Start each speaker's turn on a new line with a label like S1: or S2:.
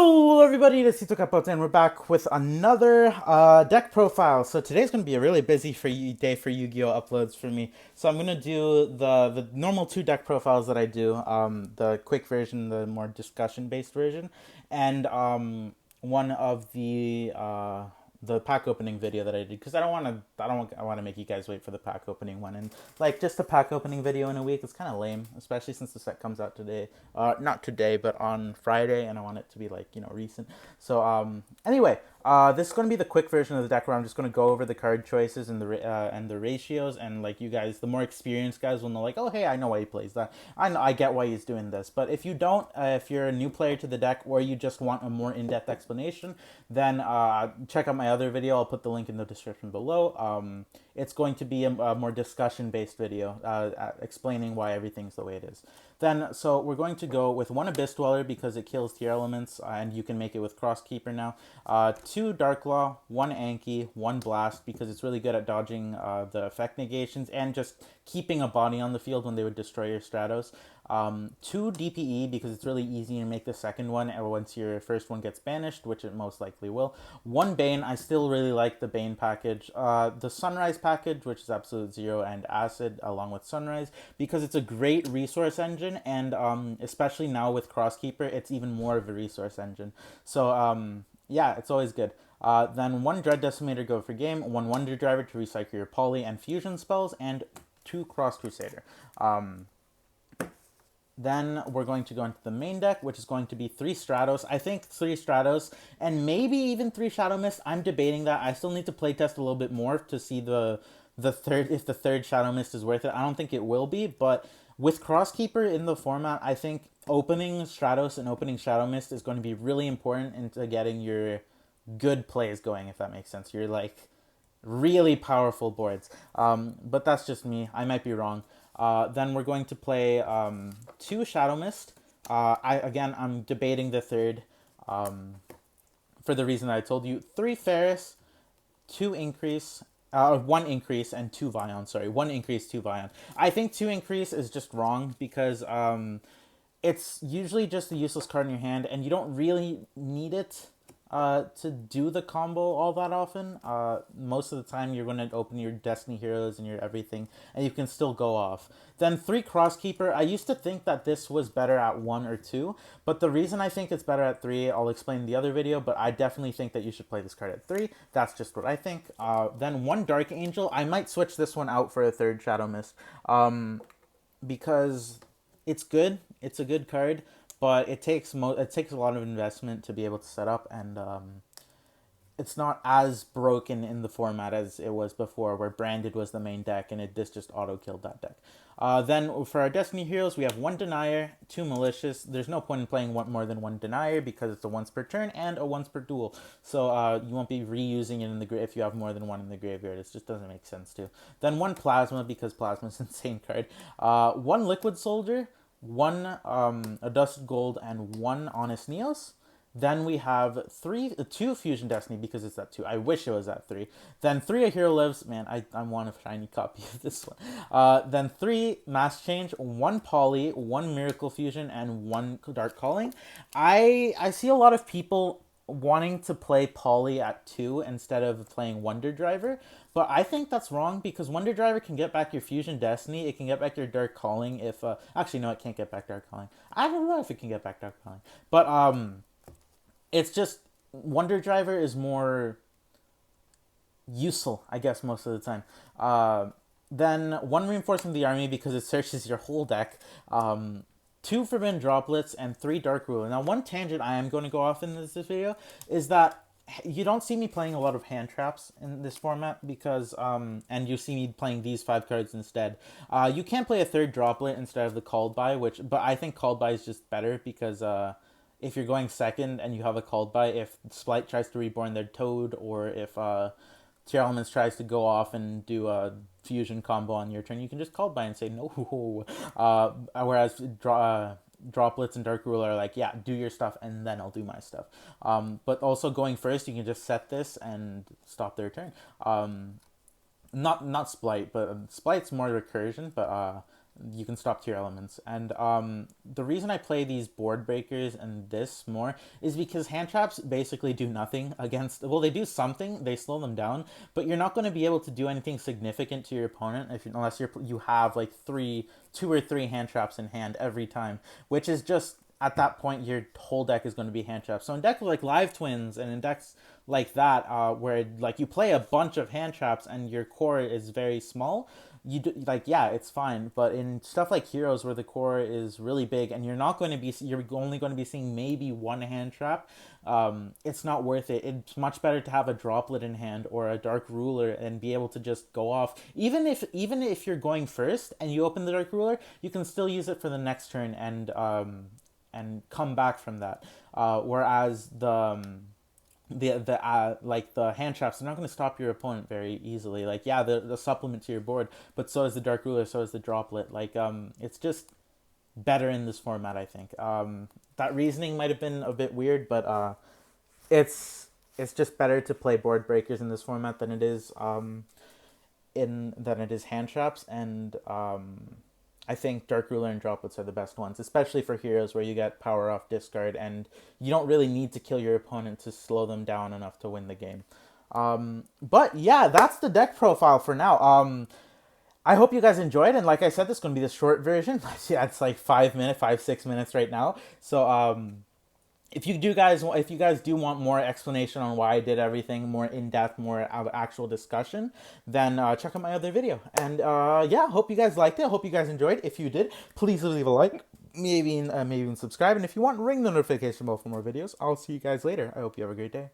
S1: Hello everybody, this is Tito Capote and we're back with another deck profile. So today's going to be a really busy day for Yu-Gi-Oh! Uploads for me. So I'm going to do the normal two deck profiles that I do, the quick version, the more discussion-based version, and one of the pack opening video that I did, because I want to make you guys wait for the pack opening one, and like just a pack opening video in a week is kind of lame, especially since the set comes out today, not today but on Friday, and I want it to be like, recent. So anyway, this is going to be the quick version of the deck where I'm just going to go over the card choices and the ratios, and like you guys, the more experienced guys will know, like, oh hey, I know why he plays that. I get why he's doing this. But if you don't, if you're a new player to the deck, or you just want a more in-depth explanation, then check out my other video. I'll put the link in the description below. It's going to be a more discussion-based video, explaining why everything's the way it is. Then, so we're going to go with one Abyss Dweller because it kills tier elements, and you can make it with Crosskeeper now. Two Dark Law, one Anki, one Blast because it's really good at dodging the effect negations and just keeping a body on the field when they would destroy your Stratos. Two DPE because it's really easy to make the second one once your first one gets banished, which it most likely will. One Bane, I still really like the Bane package. The Sunrise package, which is Absolute Zero and Acid along with Sunrise, because it's a great resource engine, and especially now with Crosskeeper, it's even more of a resource engine. So yeah, it's always good. Then one Dread Decimator go for game, one Wonder Driver to recycle your Poly and Fusion spells, and two Cross Crusader. Then we're going to go into the main deck, which is going to be three Stratos. I think three Stratos and maybe even three Shadow Mist. I'm debating that. I still need to playtest a little bit more to see the third, if the third Shadow Mist is worth it. I don't think it will be, but with Crosskeeper in the format, I think opening Stratos and opening Shadow Mist is going to be really important into getting your good plays going, if that makes sense. You're like really powerful boards. But that's just me. I might be wrong. Then we're going to play two Shadow Mist. I'm debating the third for the reason I told you. Three Ferris, two Increase, one Increase, and two Vion. Sorry, one Increase, two Vion. I think two Increase is just wrong because it's usually just a useless card in your hand, and you don't really need it to do the combo all that often. Most of the time you're going to open your Destiny Heroes and your everything, and you can still go off. Then three Crosskeeper. I used to think that this was better at 1 or 2, but the reason I think it's better at 3, I'll explain in the other video, but I definitely think that you should play this card at 3. That's just what I think. Then one Dark Angel. I might switch this one out for a third Shadow Mist, because it's good. It's a good card, but it takes a lot of investment to be able to set up, and it's not as broken in the format as it was before, where Branded was the main deck, and this just auto-killed that deck. Then for our Destiny Heroes, we have one Denier, two Malicious. There's no point in playing more than one Denier because it's a once per turn and a once per duel. So you won't be reusing it in the if you have more than one in the graveyard. It just doesn't make sense to. Then one Plasma because Plasma is an insane card. One Liquid Soldier, one a Dusted Gold, and one Honest Neos. Then we have two Fusion Destiny because it's at 2. I wish it was at 3. Then 3 A Hero Lives. Man, I want a shiny copy of this one. Then 3 Mass Change, 1 Poly, 1 Miracle Fusion, and 1 Dark Calling. I see a lot of people wanting to play Poly at 2 instead of playing Wonder Driver, but I think that's wrong because Wonder Driver can get back your Fusion Destiny. It can get back your Dark Calling if actually no, it can't get back Dark Calling. I don't know if it can get back Dark Calling, but it's just Wonder Driver is more useful, I guess, most of the time. Then one Reinforcement of the Army because it searches your whole deck. 2 Forbidden Droplets, and 3 Dark Ruler. Now, one tangent I am going to go off in this video is that you don't see me playing a lot of hand traps in this format because, and you see me playing these 5 cards instead. You can play a 3rd Droplet instead of the Called By, but I think Called By is just better because, if you're going second and you have a Called By, if Splight tries to reborn their Toad, or if Tier Elements tries to go off and do a fusion combo on your turn, you can just Called By and say no. Whereas Droplets and Dark Ruler are like, yeah, do your stuff and then I'll do my stuff. But also going first, you can just set this and stop their turn. Not Splight, but Splight's more recursion, but You can stop tier elements. And the reason I play these board breakers and this more is because hand traps basically do nothing against. Well, they do something. They slow them down, but you're not going to be able to do anything significant to your opponent unless you have like two or three hand traps in hand every time, which is just at that point your whole deck is going to be hand traps. So in decks like Live Twins and in decks like that, where like you play a bunch of hand traps and your core is very small, you do, like, yeah, it's fine. But in stuff like Heroes where the core is really big and you're only going to be seeing maybe one hand trap, it's not worth it. It's much better to have a droplet in hand or a dark ruler and be able to just go off. Even if you're going first and you open the dark ruler, you can still use it for the next turn and come back from that. Whereas the like the hand traps are not going to stop your opponent very easily. Like, yeah, the supplement to your board, but so is the dark ruler, so is the droplet. Like, it's just better in this format, I think. That reasoning might have been a bit weird, but it's just better to play board breakers in this format than it is hand traps. And I think Dark Ruler and Droplets are the best ones, especially for heroes where you get power off discard and you don't really need to kill your opponent to slow them down enough to win the game. But yeah, that's the deck profile for now. I hope you guys enjoyed, and like I said, this is going to be the short version. Yeah, it's like 5, 6 minutes right now. So if you guys do want more explanation on why I did everything, more in depth, more actual discussion, then check out my other video. And yeah, hope you guys liked it. Hope you guys enjoyed. If you did, please leave a like, maybe even subscribe. And if you want, ring the notification bell for more videos. I'll see you guys later. I hope you have a great day.